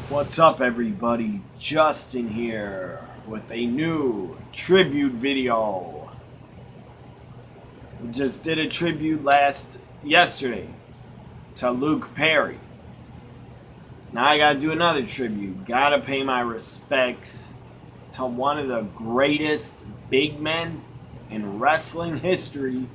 What's up, everybody? Justin here with a new tribute video. We just did a tribute yesterday to Luke Perry. Now I gotta do another tribute. Gotta pay my respects to one of the greatest big men in wrestling history.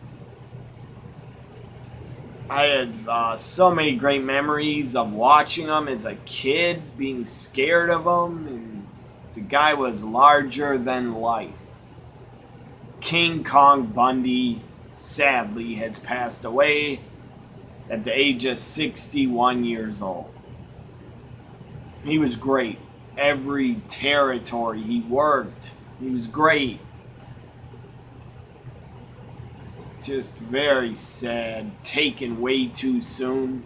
I had so many great memories of watching him as a kid, being scared of him, and the guy was larger than life. King Kong Bundy, sadly, has passed away at the age of 61 years old. He was great. Every territory he worked, he was great. Just very sad, taken way too soon,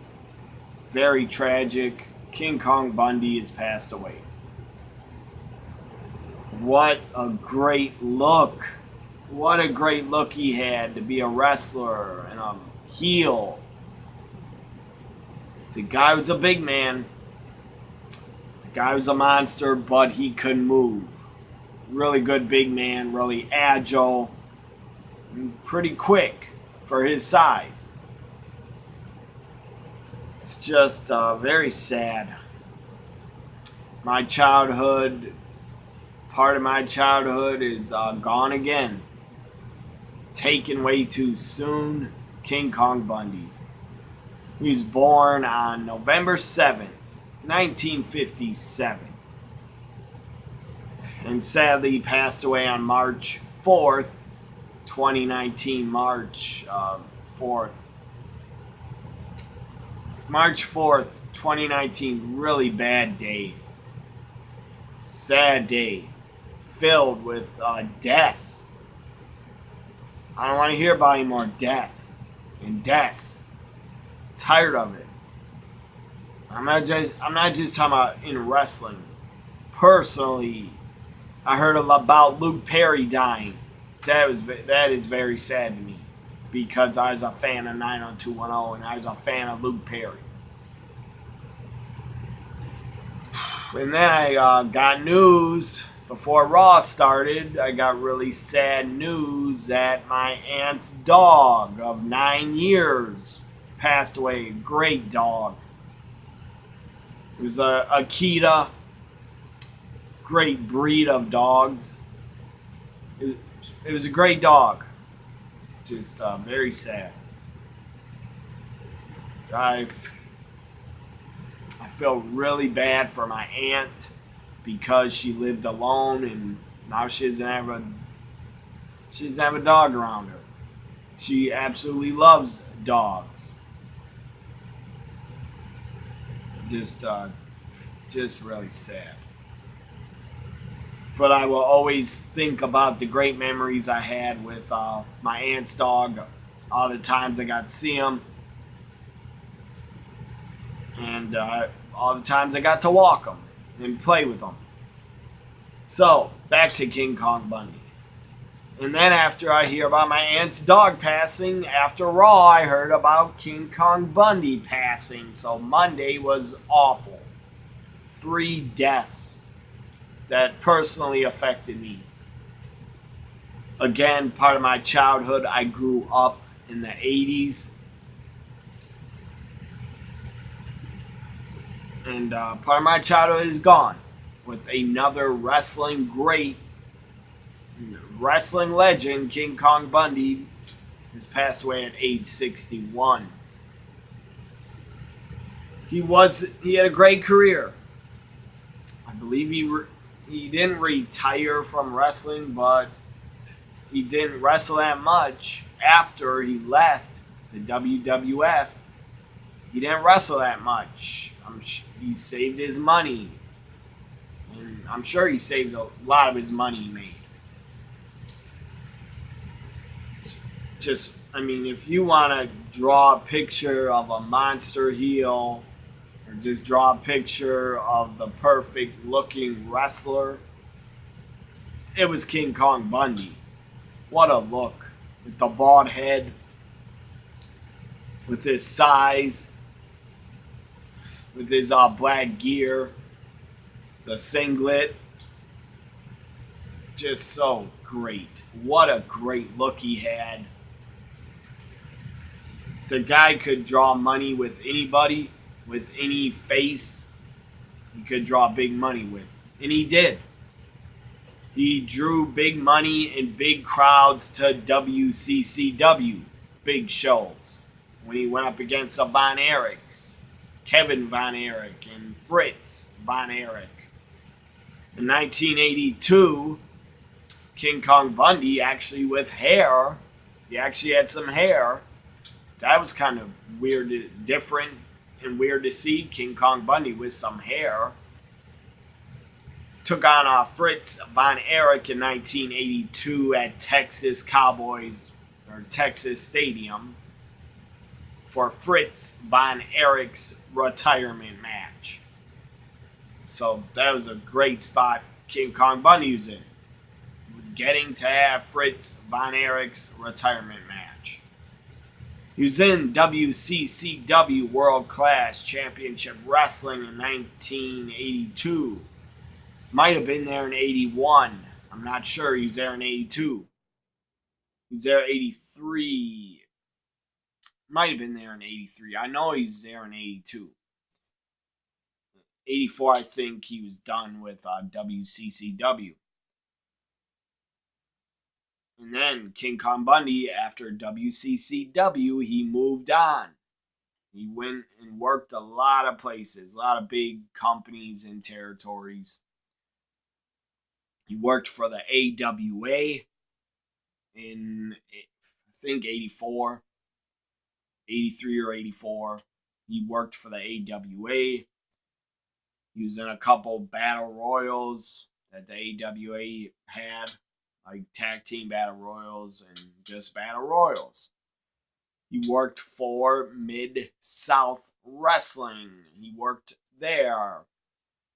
very tragic. King Kong Bundy has passed away. What a great look. What a great look he had to be a wrestler and a heel. The guy was a big man. The guy was a monster, but he could move. Really good big man, really agile. Pretty quick for his size. It's just very sad. My childhood, part of my childhood is gone again. Taken way too soon. King Kong Bundy. He was born on November 7th, 1957. And sadly passed away on March 4th, 2019, March 4th. March 4th, 2019, really bad day. Sad day. Filled with deaths. I don't want to hear about any more death and deaths. Tired of it. I'm not just talking about in wrestling. Personally, I heard about Luke Perry dying. That is very sad to me because I was a fan of 90210 and I was a fan of Luke Perry. And then I got news before Raw started. I got really sad news that my aunt's dog of 9 years passed away. Great dog. It was a Akita. Great breed of dogs. It was a great dog. Just very sad. I feel really bad for my aunt because she lived alone and now she doesn't have a dog around her. She absolutely loves dogs. Just really sad. But I will always think about the great memories I had with my aunt's dog, all the times I got to see him, and all the times I got to walk him and play with him. So, back to King Kong Bundy. And then after I hear about my aunt's dog passing, after Raw, I heard about King Kong Bundy passing. So Monday was awful. 3 deaths that personally affected me. Again, part of my childhood, I grew up in the 80s. And part of my childhood is gone. With another wrestling great, wrestling legend, King Kong Bundy, has passed away at age 61. He had a great career. I believe he didn't retire from wrestling, but he didn't wrestle that much after he left the WWF. He didn't wrestle that much. He saved his money. And I'm sure he saved a lot of his money he made. If you want to draw a picture of a monster heel, or just draw a picture of the perfect looking wrestler, it was King Kong Bundy. What a look. With the bald head, with his size, with his black gear, The singlet, just so great. What a great look he had. The guy could draw money with anybody, with any face he could draw big money with. And he did. He drew big money and big crowds to WCCW, big shows. When he went up against the Von Erichs, Kevin Von Erich and Fritz Von Erich. In 1982, King Kong Bundy, actually with hair, he actually had some hair. That was kind of weird, different, and weird to see King Kong Bundy with some hair. Took on Fritz Von Erich in 1982 at Texas Cowboys, or Texas Stadium, for Fritz Von Erich's retirement match. So that was a great spot King Kong Bundy was in, getting to have Fritz Von Erich's retirement match. He was in WCCW World Class Championship Wrestling in 1982. Might have been there in 81. I'm not sure. He was there in 82. He was there in 83. Might have been there in 83. I know he's there in 82. 84, I think he was done with WCCW. And then King Kong Bundy, after WCCW, he moved on. He went and worked a lot of places, a lot of big companies and territories. He worked for the AWA in, I think, 84, 83 or 84. He worked for the AWA. He was in a couple battle royals that the AWA had, like tag team battle royals and just battle royals. He worked for Mid-South Wrestling. He worked there.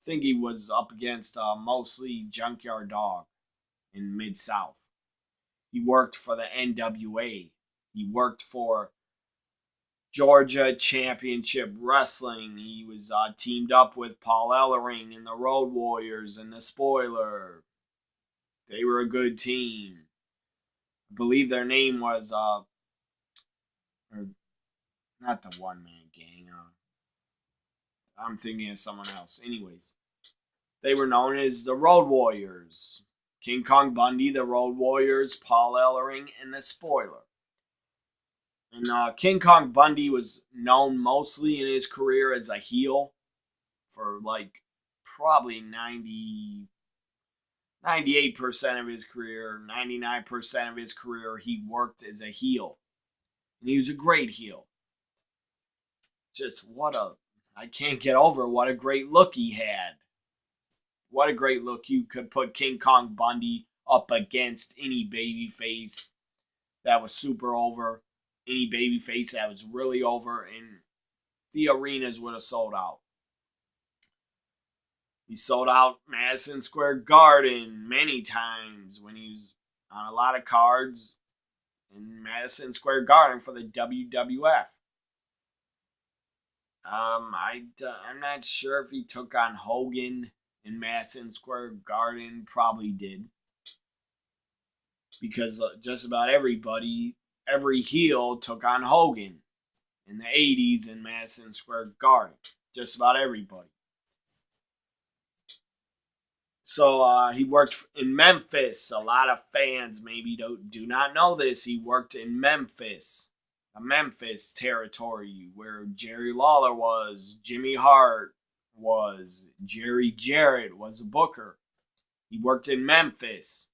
I think he was up against mostly Junkyard Dog in Mid-South. He worked for the NWA. He worked for Georgia Championship Wrestling. He was teamed up with Paul Ellering and the Road Warriors and the Spoiler. They were a good team. I believe their name was, or not the One Man Gang. I'm thinking of someone else. Anyways, they were known as the Road Warriors. King Kong Bundy, the Road Warriors, Paul Ellering, and the Spoiler. And King Kong Bundy was known mostly in his career as a heel for like probably 98% of his career, 99% of his career, he worked as a heel. And he was a great heel. Just I can't get over what a great look he had. What a great look. You could put King Kong Bundy up against any babyface that was super over. Any babyface that was really over, and the arenas would have sold out. He sold out Madison Square Garden many times when he was on a lot of cards in Madison Square Garden for the WWF. I'm not sure if he took on Hogan in Madison Square Garden. Probably did. Because just about every heel took on Hogan in the 80s in Madison Square Garden. Just about everybody. So he worked in Memphis. A lot of fans maybe do not know this. He worked in Memphis, a Memphis territory where Jerry Lawler was, Jimmy Hart was, Jerry Jarrett was a booker. He worked in Memphis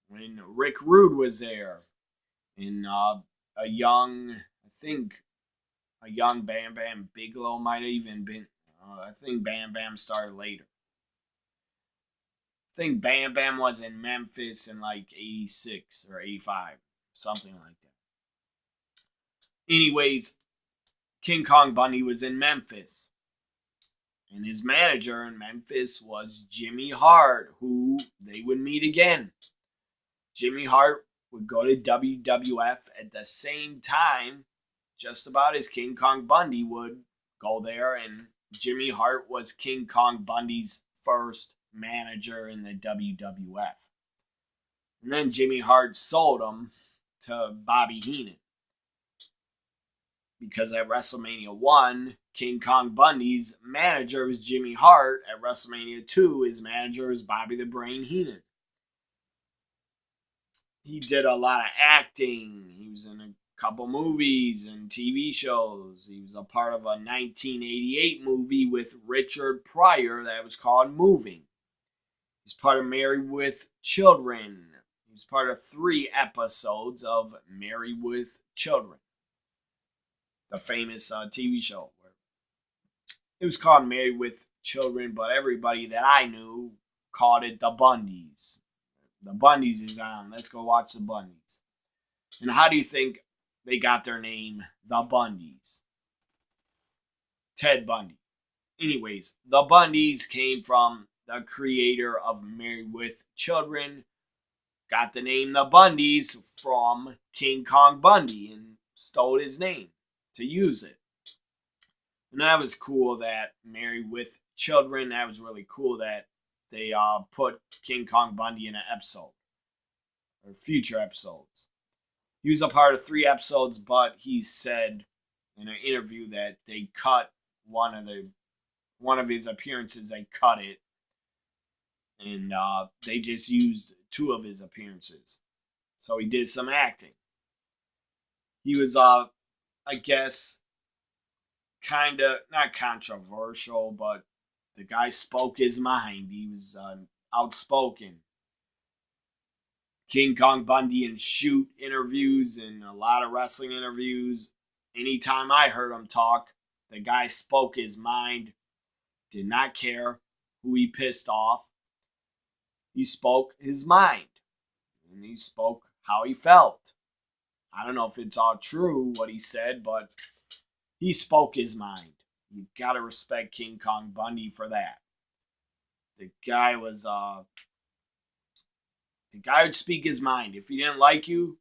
when Rick Rude was there. And a young Bam Bam Bigelow might have even been. I think Bam Bam started later. I think Bam Bam was in Memphis in like 86 or 85, something like that. Anyways, King Kong Bundy was in Memphis. And his manager in Memphis was Jimmy Hart, who they would meet again. Jimmy Hart would go to WWF at the same time, just about as King Kong Bundy would go there. And Jimmy Hart was King Kong Bundy's first manager in the WWF. And then Jimmy Hart sold him to Bobby Heenan. Because at WrestleMania 1, King Kong Bundy's manager was Jimmy Hart. At WrestleMania 2, his manager was Bobby the Brain Heenan. He did a lot of acting. He was in a couple movies and TV shows. He was a part of a 1988 movie with Richard Pryor that was called Moving. He's part of Married with Children. He was part of 3 episodes of Married with Children, the famous TV show. It was called Married with Children, but everybody that I knew called it the Bundys. The Bundys is on. Let's go watch the Bundys. And how do you think they got their name, the Bundys? Ted Bundy. Anyways, the Bundys came from the creator of Married with Children. Got the name the Bundys from King Kong Bundy and stole his name to use it. And that was cool that Married with Children, that was really cool that they put King Kong Bundy in an episode or future episodes. He was a part of 3 episodes, but he said in an interview that they cut one of his appearances. They cut it, and they just used 2 of his appearances. So he did some acting. He was, I guess, kind of not controversial, but the guy spoke his mind. He was outspoken. King Kong Bundy in shoot interviews and a lot of wrestling interviews. Anytime I heard him talk, the guy spoke his mind. Did not care who he pissed off. He spoke his mind. And he spoke how he felt. I don't know if it's all true what he said, but he spoke his mind. You gotta respect King Kong Bundy for that. The guy was, the guy would speak his mind. If he didn't like you,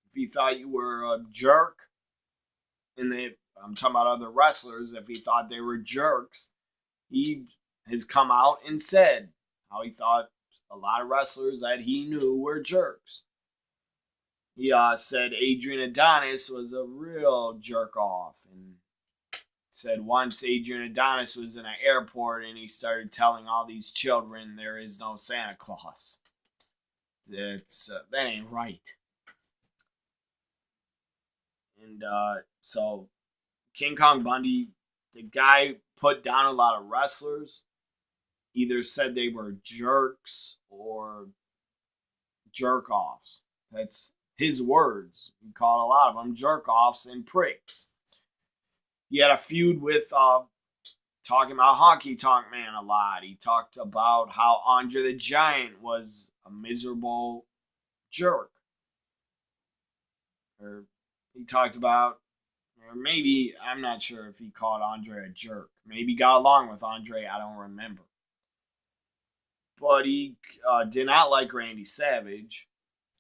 if he thought you were a jerk, I'm talking about other wrestlers, if he thought they were jerks, he has come out and said how he thought a lot of wrestlers that he knew were jerks. He said Adrian Adonis was a real jerk off, and said once Adrian Adonis was in an airport and he started telling all these children there is no Santa Claus. That ain't right. And so King Kong Bundy, the guy put down a lot of wrestlers, either said they were jerks or jerk offs. That's his words. He called a lot of them jerk offs and pricks. He had a feud with talking about Honky Tonk Man a lot. He talked about how Andre the Giant was a miserable jerk. Or he talked about, or maybe, I'm not sure if he called Andre a jerk. Maybe he got along with Andre, I don't remember. But he did not like Randy Savage.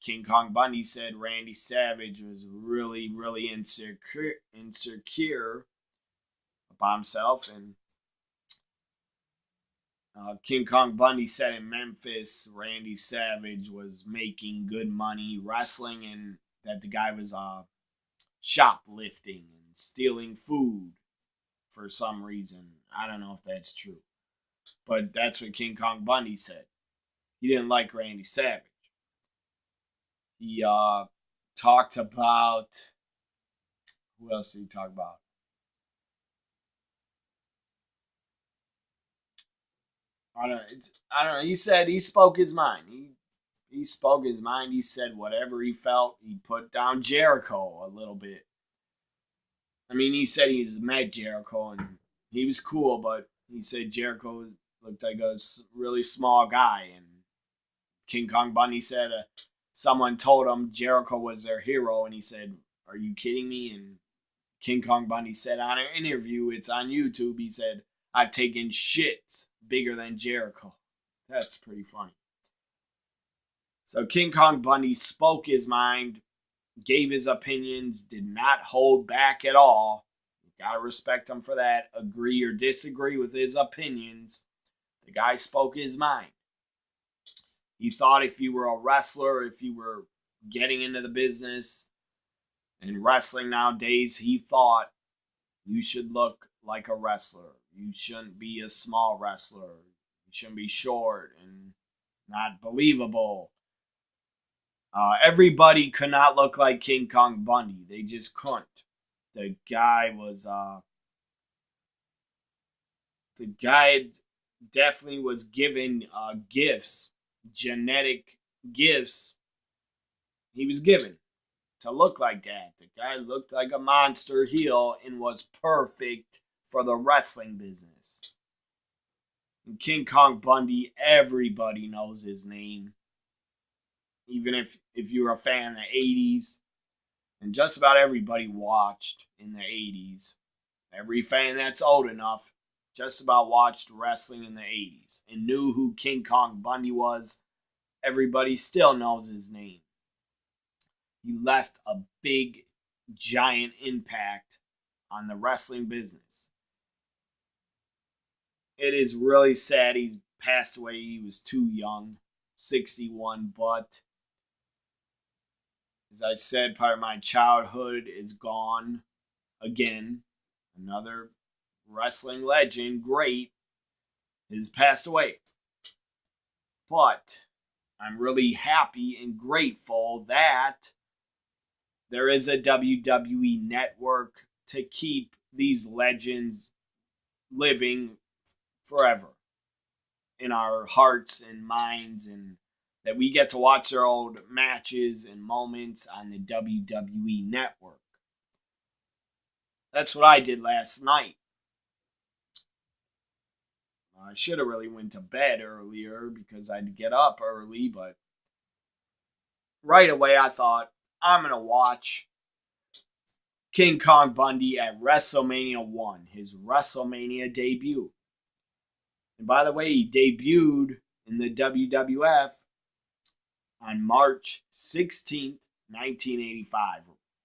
King Kong Bundy said Randy Savage was really, really insecure about himself, and King Kong Bundy said in Memphis Randy Savage was making good money wrestling, and that the guy was shoplifting and stealing food for some reason. I don't know if that's true, but that's what King Kong Bundy said. He didn't like Randy Savage. He talked about, who else did he talk about? I don't know. He said he spoke his mind. He spoke his mind. He said whatever he felt. He put down Jericho a little bit. I mean, he said he's met Jericho and he was cool, but he said Jericho looked like a really small guy. And King Kong Bundy said someone told him Jericho was their hero, and he said, "Are you kidding me?" And King Kong Bundy said on an interview, it's on YouTube, he said, "I've taken shits bigger than Jericho." That's pretty funny. So King Kong Bundy spoke his mind, gave his opinions, did not hold back at all. You gotta respect him for that. Agree or disagree with his opinions. The guy spoke his mind. He thought if you were a wrestler, if you were getting into the business and wrestling nowadays, he thought you should look like a wrestler. You shouldn't be a small wrestler. You shouldn't be short and not believable. Everybody could not look like King Kong Bundy. They just couldn't. The guy was, the guy definitely was given gifts, genetic gifts. He was given to look like that. The guy looked like a monster heel and was perfect for the wrestling business. And King Kong Bundy, everybody knows his name. Even if you were a fan in the 80s, and just about everybody watched in the 80s. Every fan that's old enough just about watched wrestling in the 80s and knew who King Kong Bundy was. Everybody still knows his name. He left a big, giant impact on the wrestling business. It is really sad he passed away. He was too young, 61, but as I said, part of my childhood is gone again. Another wrestling legend, great, has passed away. But I'm really happy and grateful that there is a WWE network to keep these legends living forever in our hearts and minds, and that we get to watch their old matches and moments on the WWE network. That's what I did last night. I should have really went to bed earlier because I had to get up early, but right away I thought, I'm going to watch King Kong Bundy at WrestleMania 1, his WrestleMania debut. And by the way, he debuted in the WWF on March 16th, 1985.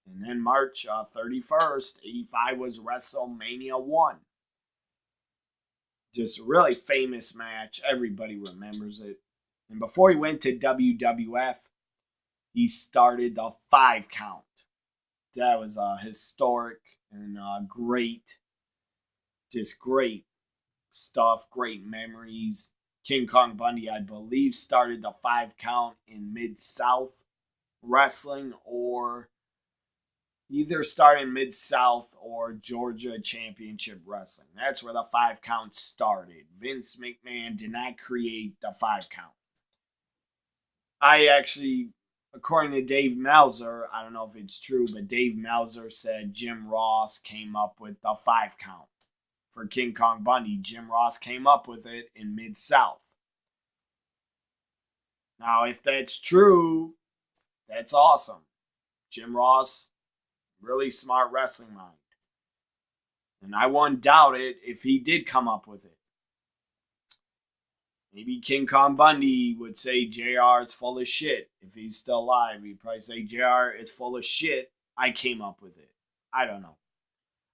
And then March 31st, 85 was WrestleMania 1. Just a really famous match. Everybody remembers it. And before he went to WWF, he started the 5 count. That was historic and great. Just great stuff, great memories. King Kong Bundy, I believe, started the 5 count in Mid-South Wrestling, or either started Mid-South or Georgia Championship Wrestling. That's where the 5 count started. Vince McMahon did not create the 5 count. I actually, according to Dave Meltzer, I don't know if it's true, but Dave Meltzer said Jim Ross came up with the 5 count. For King Kong Bundy, Jim Ross came up with it in Mid-South. Now, if that's true, that's awesome. Jim Ross, really smart wrestling mind. And I won't doubt it if he did come up with it. Maybe King Kong Bundy would say JR is full of shit. If he's still alive, he'd probably say JR is full of shit. I came up with it. I don't know.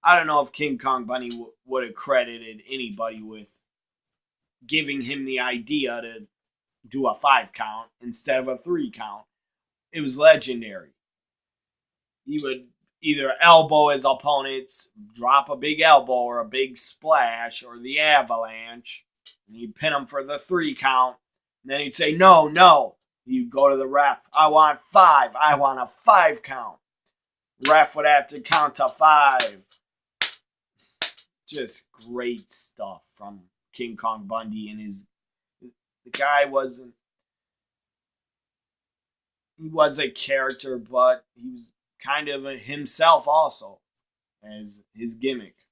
I don't know if King Kong Bundy would have credited anybody with giving him the idea to do a 5 count instead of a 3 count. It was legendary. He would either elbow his opponents, drop a big elbow or a big splash or the avalanche, and he'd pin him for the 3 count. And then he'd say, no, no. He'd go to the ref. I want 5. I want a 5 count. Ref would have to count to 5. Just great stuff from King Kong Bundy, and the guy he was a character, but he was kind of himself also as his gimmick.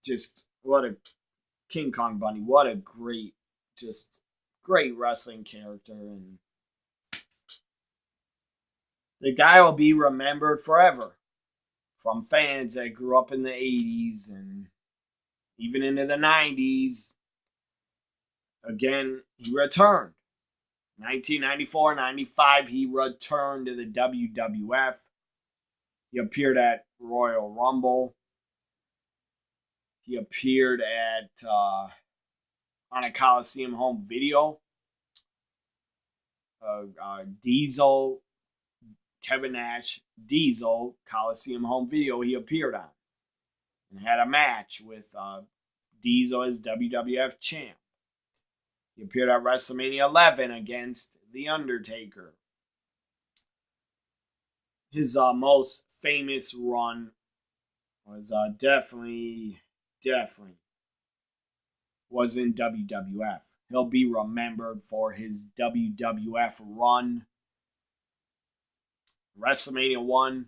Just what a King Kong Bundy, what a great wrestling character, and the guy will be remembered forever from fans that grew up in the 80s and even into the 90s. Again, he returned. 1994-95, he returned to the WWF. He appeared at Royal Rumble. He appeared at on a Coliseum home video. Diesel, Kevin Nash, Diesel, Coliseum home video he appeared on and had a match with Diesel as WWF champ. He appeared at WrestleMania 11 against The Undertaker. His most famous run was definitely was in WWF. He'll be remembered for his WWF run. WrestleMania 1,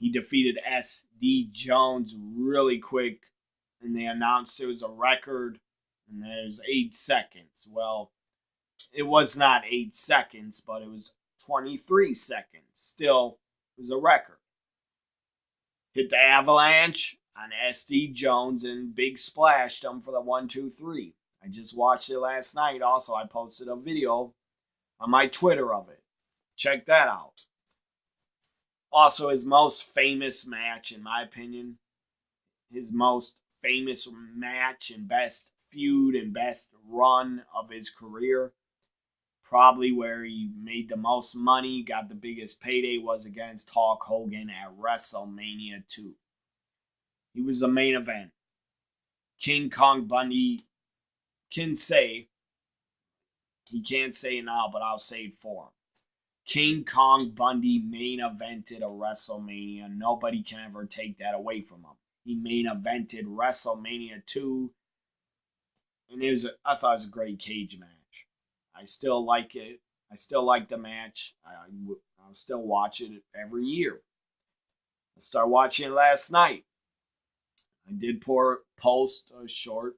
he defeated SD Jones really quick, and they announced it was a record, and there's 8 seconds. Well, it was not 8 seconds, but it was 23 seconds. Still, it was a record. Hit the avalanche on SD Jones and big splashed him for the 1, 2, 3. I just watched it last night. Also, I posted a video on my Twitter of it. Check that out. Also, his most famous match, in my opinion, his most famous match and best feud and best run of his career, probably where he made the most money, got the biggest payday, was against Hulk Hogan at WrestleMania 2. He was the main event. King Kong Bundy can say, he can't say it now, but I'll say it for him. King Kong Bundy main evented a WrestleMania. Nobody can ever take that away from him. He main evented WrestleMania 2. And I thought it was a great cage match. I still like it. I still like the match. I'll still watch it every year. I started watching it last night. I did post a short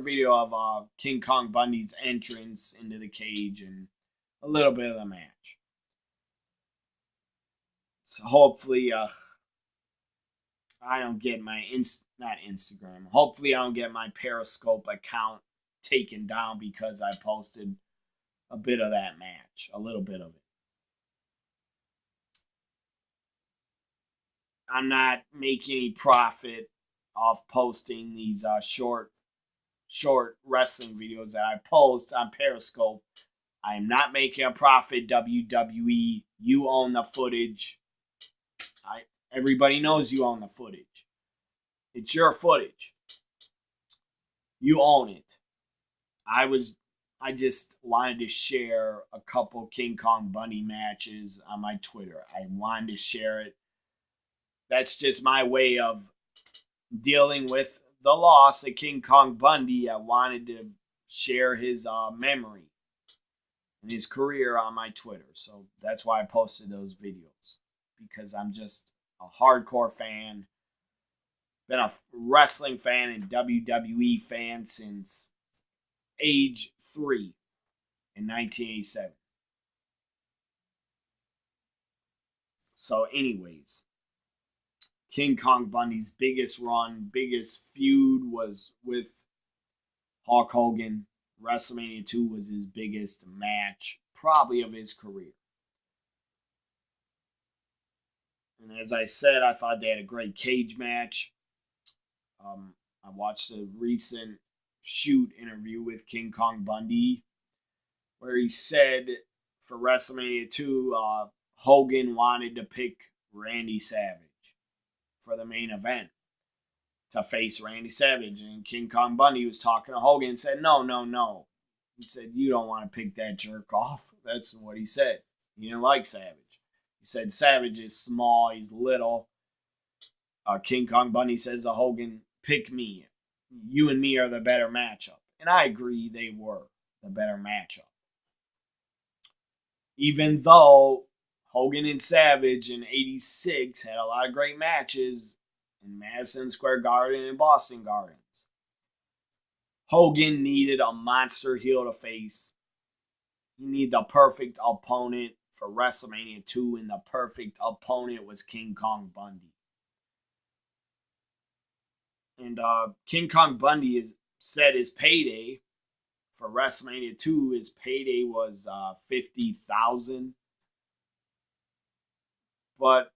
video of King Kong Bundy's entrance into the cage and a little bit of the match. So hopefully, I don't get my not Instagram. Hopefully, I don't get my Periscope account taken down because I posted a bit of that match, a little bit of it. I'm not making any profit off posting these short wrestling videos that I post on Periscope. I am not making a profit, WWE. You own the footage. Everybody knows you own the footage. It's your footage. You own it. I just wanted to share a couple King Kong Bundy matches on my Twitter. I wanted to share it. That's just my way of dealing with the loss of King Kong Bundy. I wanted to share his memory and his career on my Twitter. So that's why I posted those videos. Because I'm just a hardcore fan. Been a wrestling fan and WWE fan since age 3 in 1987. So anyways, King Kong Bundy's biggest run, biggest feud was with Hulk Hogan. WrestleMania 2 was his biggest match, probably of his career. And as I said, I thought they had a great cage match. I watched a recent shoot interview with King Kong Bundy where he said for WrestleMania 2, Hogan wanted to pick Randy Savage for the main event to face Randy Savage. And King Kong Bundy was talking to Hogan and said, no. He said, you don't want to pick that jerk off. That's what he said. He didn't like Savage. He said, Savage is small, he's little. King Kong Bundy says to Hogan, pick me. You and me are the better matchup. And I agree they were the better matchup. Even though Hogan and Savage in 86 had a lot of great matches in Madison Square Garden and Boston Gardens. Hogan needed a monster heel to face. He needed the perfect opponent for WrestleMania 2, and the perfect opponent was King Kong Bundy. And King Kong Bundy has said his payday for WrestleMania 2, his payday was $50,000. But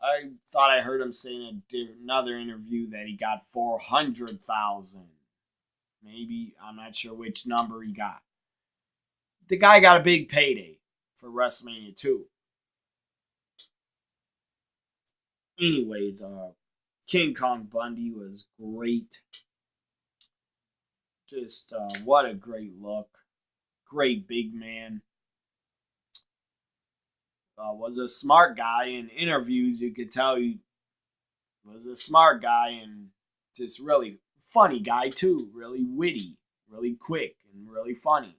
I thought I heard him say in another interview that he got $400,000. Maybe, I'm not sure which number he got. the guy got a big payday for WrestleMania 2. Anyways, King Kong Bundy was great. Just what a great look. Great big man. Was a smart guy. In interviews, you could tell he was a smart guy and just really funny guy too. Really witty, really quick, and really funny.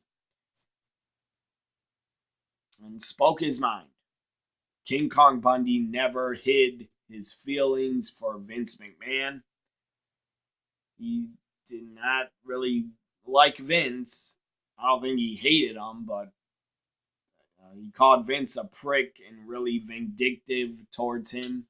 And spoke his mind. King Kong Bundy never hid his feelings for Vince McMahon. He did not really like Vince. I don't think he hated him, but he called Vince a prick and really vindictive towards him.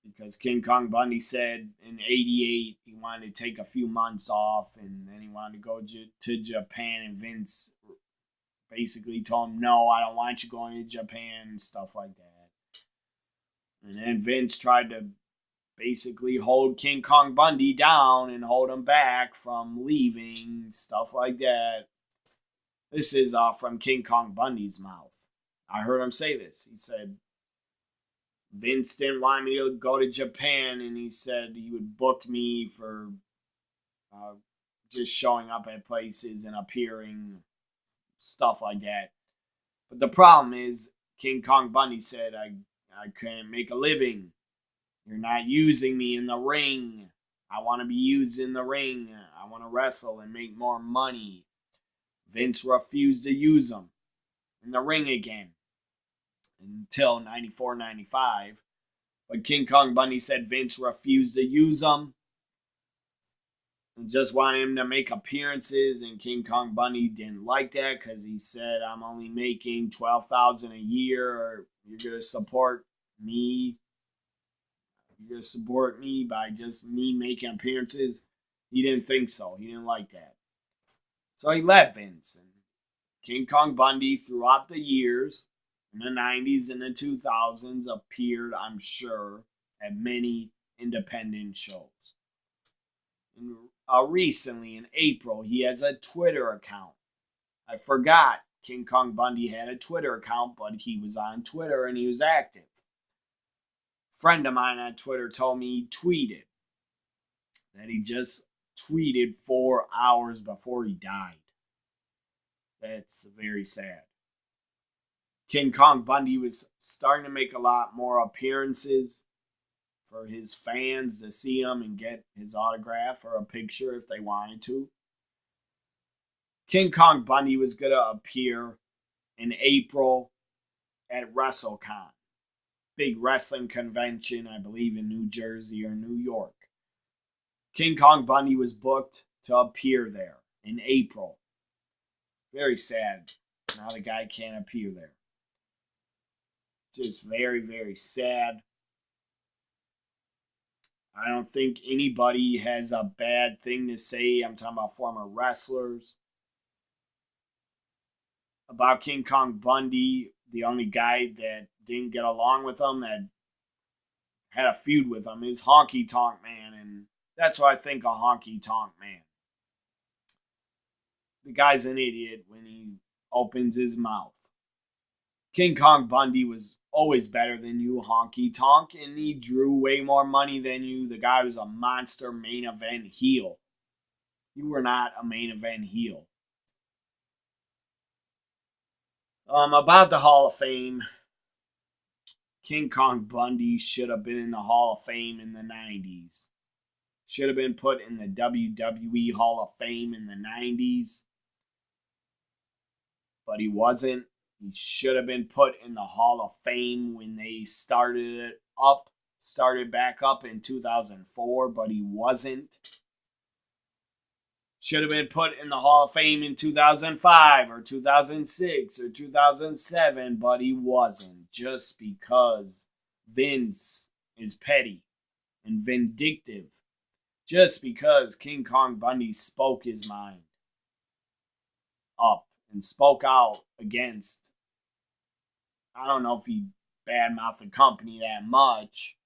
Because King Kong Bundy said in '88 he wanted to take a few months off and then he wanted to go to Japan, and Vince basically told him, no, I don't want you going to Japan, and stuff like that. And then Vince tried to basically hold King Kong Bundy down and hold him back from leaving, stuff like that. This is from King Kong Bundy's mouth. I heard him say this. He said, Vince didn't want me to go to Japan, and he said he would book me for just showing up at places and appearing, stuff like that. But the problem is, King Kong Bundy said, I couldn't make a living. You're not using me in the ring. I want to be used in the ring. I want to wrestle and make more money. Vince refused to use him in the ring again until 94, 95. But King Kong Bundy said Vince refused to use him and just wanted him to make appearances. And King Kong Bundy didn't like that because he said, I'm only making $12,000 a year. Or you're going to support me. You're going to support me by just me making appearances. He didn't think so. He didn't like that. So he left Vince. And King Kong Bundy, throughout the years, in the 90s and the 2000s, appeared, I'm sure, at many independent shows. And, recently, in April, he has a Twitter account. I forgot King Kong Bundy had a Twitter account, but he was on Twitter and he was active. A friend of mine on Twitter told me he tweeted that he just tweeted 4 hours before he died. That's very sad. King Kong Bundy was starting to make a lot more appearances for his fans to see him and get his autograph or a picture if they wanted to. King Kong Bundy was going to appear in April at WrestleCon, big wrestling convention, I believe in New Jersey or New York. King Kong Bundy was booked to appear there in April. Very sad. Now the guy can't appear there. Just very, very sad. I don't think anybody has a bad thing to say. I'm talking about former wrestlers. About King Kong Bundy, the only guy that didn't get along with him, that had a feud with him, is Honky Tonk Man. And that's what I think of Honky Tonk Man. The guy's an idiot when he opens his mouth. King Kong Bundy was always better than you, Honky Tonk, and he drew way more money than you. The guy was a monster main event heel. You were not a main event heel. About the Hall of Fame, King Kong Bundy should have been in the Hall of Fame in the 90s. Should have been put in the WWE Hall of Fame in the 90s. But he wasn't. He should have been put in the Hall of Fame when they started back up in 2004, but he wasn't. Should have been put in the Hall of Fame in 2005 or 2006 or 2007, but he wasn't. Just because Vince is petty and vindictive. Just because King Kong Bundy spoke his mind up and spoke out against, I don't know if he badmouthed the company that much,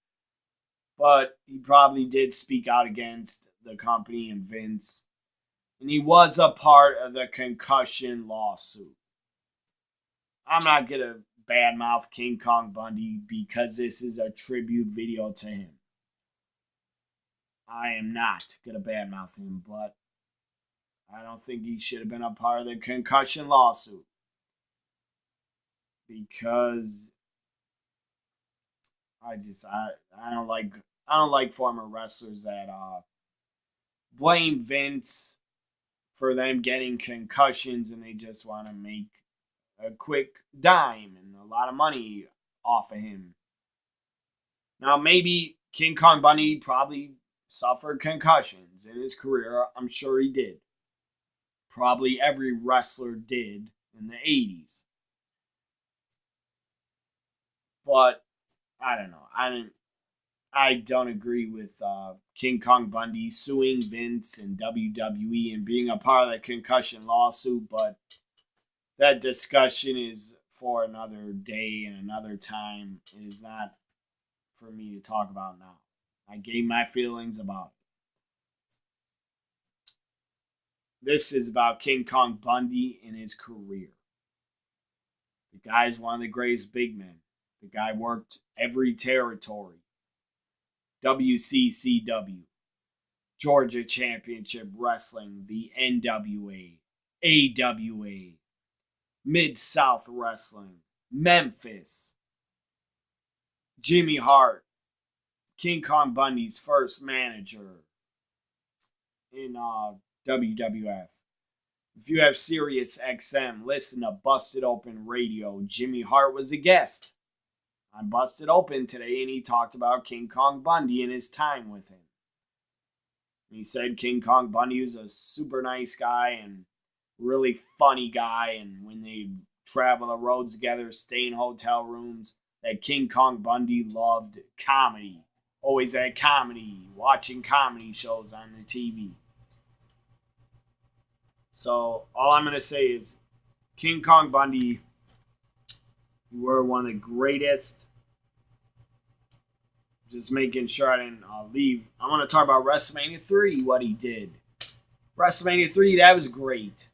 but he probably did speak out against the company and Vince. And he was a part of the concussion lawsuit. I'm not going to badmouth King Kong Bundy because this is a tribute video to him. I am not going to badmouth him, but I don't think he should have been a part of the concussion lawsuit. Because I don't like former wrestlers that blame Vince for them getting concussions and they just want to make a quick dime and a lot of money off of him. Now maybe King Kong Bundy probably suffered concussions in his career. I'm sure he did. Probably every wrestler did in the 80s. But I don't know. I don't agree with King Kong Bundy suing Vince and WWE and being a part of the concussion lawsuit. But that discussion is for another day and another time. It is not for me to talk about now. I gave my feelings about it. This is about King Kong Bundy and his career. The guy is one of the greatest big men. The guy worked every territory. WCCW, Georgia Championship Wrestling, the NWA, AWA, Mid-South Wrestling, Memphis, Jimmy Hart, King Kong Bundy's first manager in WWF. If you have Sirius XM, listen to Busted Open Radio. Jimmy Hart was a guest on Busted Open today, and he talked about King Kong Bundy and his time with him. He said King Kong Bundy was a super nice guy and really funny guy, and when they travel the roads together, stay in hotel rooms, that King Kong Bundy loved comedy. Always at comedy, watching comedy shows on the TV. So all I'm going to say is King Kong Bundy, you were one of the greatest. Just making sure I didn't leave. I want to talk about WrestleMania 3, what he did. WrestleMania 3, that was great.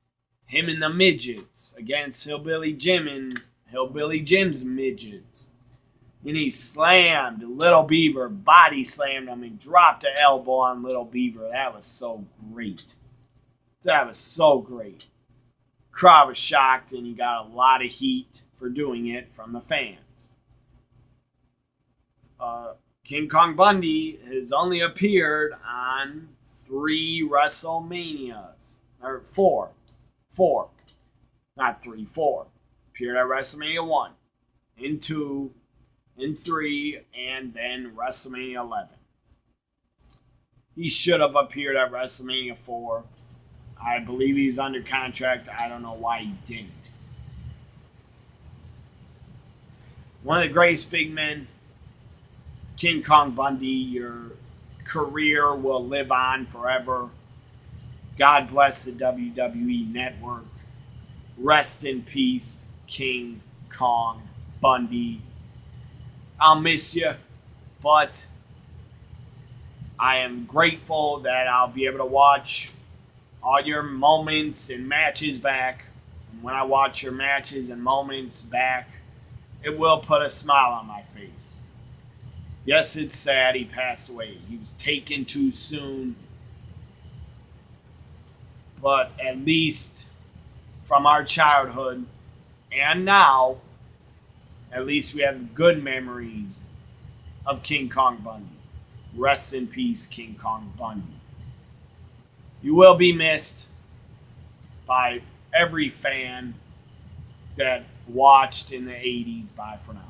Him and the midgets against Hillbilly Jim and Hillbilly Jim's midgets. And he slammed Little Beaver, body slammed him, and dropped an elbow on Little Beaver. That was so great. That was so great. Crowd was shocked, and he got a lot of heat for doing it from the fans. King Kong Bundy has only appeared on 3 WrestleManias. Or 4. 4. Not 3, 4. Appeared at WrestleMania 1. In 2. In 3. And then WrestleMania 11. He should have appeared at WrestleMania 4. I believe he's under contract. I don't know why he didn't. One of the greatest big men, King Kong Bundy. Your career will live on forever. God bless the WWE Network. Rest in peace, King Kong Bundy. I'll miss you, but I am grateful that I'll be able to watch all your moments and matches back. And when I watch your matches and moments back, it will put a smile on my face. Yes, it's sad he passed away. He was taken too soon. But at least from our childhood and now, at least we have good memories of King Kong Bundy. Rest in peace, King Kong Bundy. You will be missed by every fan that watched in the 80s. Bye for now.